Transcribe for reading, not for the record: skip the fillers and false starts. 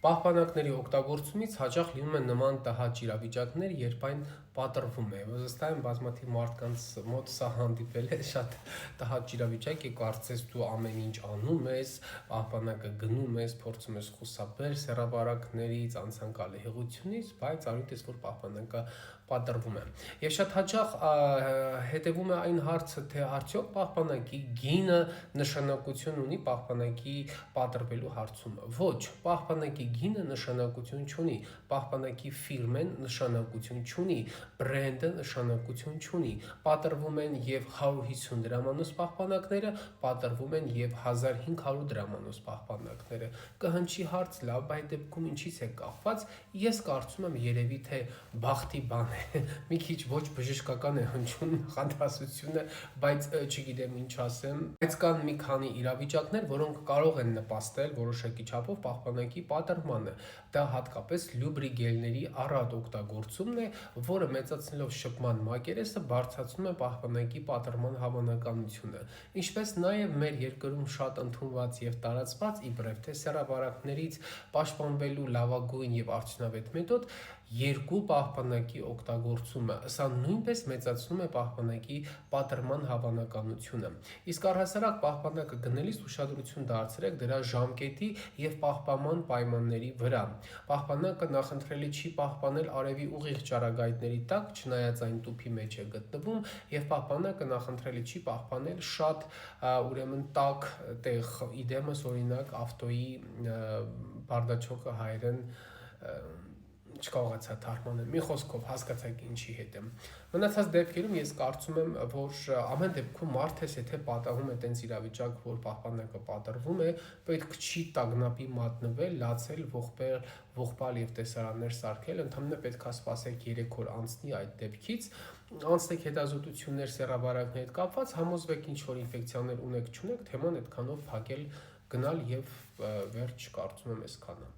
Պահպանակների օգտագործումից հաճախ լինում են նման տհաճ իրավիճակներ, երբ այն պատռվում է։ Վստահ եմ բազմաթիվ մարդկանց մոտ սա հանդիպել է շատ տհաճ իրավիճակ է, կարծես դու ամեն ինչ անում ես, պահպանակը գնում ես, փորձում ես խուսափել սեռավարակներից, անցանկալի հեղությունից, բայց արույտ ես, որ պահպանակը պատռվում է։ Եվ շատ հաճախ հետևում է այն հարցը, թե արդյոք պահպանակի գինը նշանակություն ունի պահպանակի պատռվելու հարցում։ Ոչ, պահպանակի գինը նշանակություն չունի, պահպանակի ֆիրմեն նշանակություն չունի, բրենդը նշանակություն չունի։ Պատռվում են եւ 150 դրամանոց պահպանակները, պատռվում են եւ 1500 դրամանոց պահպանակները։ Կհնչի հարց, լավ, բայց դեպքում ինչից է կախված։ Ես կարծում եմ երևի թե բախտի բան է։ Մի քիչ ոչ բժշկական է հնչում նախադասությունը, բայց չգիտեմ ինչ ասեմ, բայց կան մի քանի իրավիճակներ, որոնք կարող են նպաստել որոշակի չափով պահպանակի պատռմանը։ Դա հատկապես լյուբրիգելների առատ օգտագործումն է, որը մեծացնելով շփման մակերեսը բարձրացնում է պահպանակի պատռման հավանականությունը։ Ինչպես նաև մեր երկրում շատ ընդունված եւ տարածված իբրև թե սեռավարակներից պաշտպանվելու լավագույն եւ արդյունավետ մեթոդ երկու պահպանակի օգտագործումը։ Սա նույնպես մեծացնում է պահպանակի պատռման հավանականությունը։ Իսկ առհասարակ պահպանակը գնելիս ուշադրություն դարձրեք դրա ժամկետի եւ պահպանման պայմանների վրա։ Պահպանակը նախընտրելի չի պահպանել արևի ուղիղ ճառագայթների տակ, չնայած այն տուփի մեջ է գտնվում, եւ պահպանակը նախընտրելի չի պահպանել շատ ուրեմն տաք տեղ, իդեմս օրինակ ավտոյի բարդաչոկը հայերեն չկարողացա թարգմանել, մի խոսքով հասկացաք ինչի հետ եմ։ Մնացած դեպքերում ես կարծում եմ, որ ամեն դեպքում մարդես, եթե պատահում է տենց իրավիճակ, որ պահպանակը պատռվում է, պետք չի տագնապի մատնվել, լացել, ողբալ եւ տեսարաններ սարքել, ընդհանրապես պետք է սպասեք 3 օր անցնի այդ դեպքից, անցնեք հետազոտություններ սեռավարակների հետ կապված, համոզվեք ինչ որ ինֆեկցիաներ ունեք, չունեք, թեման այդքանով փակել, գնալ եւ վերջ կարծում եմ այսքանը։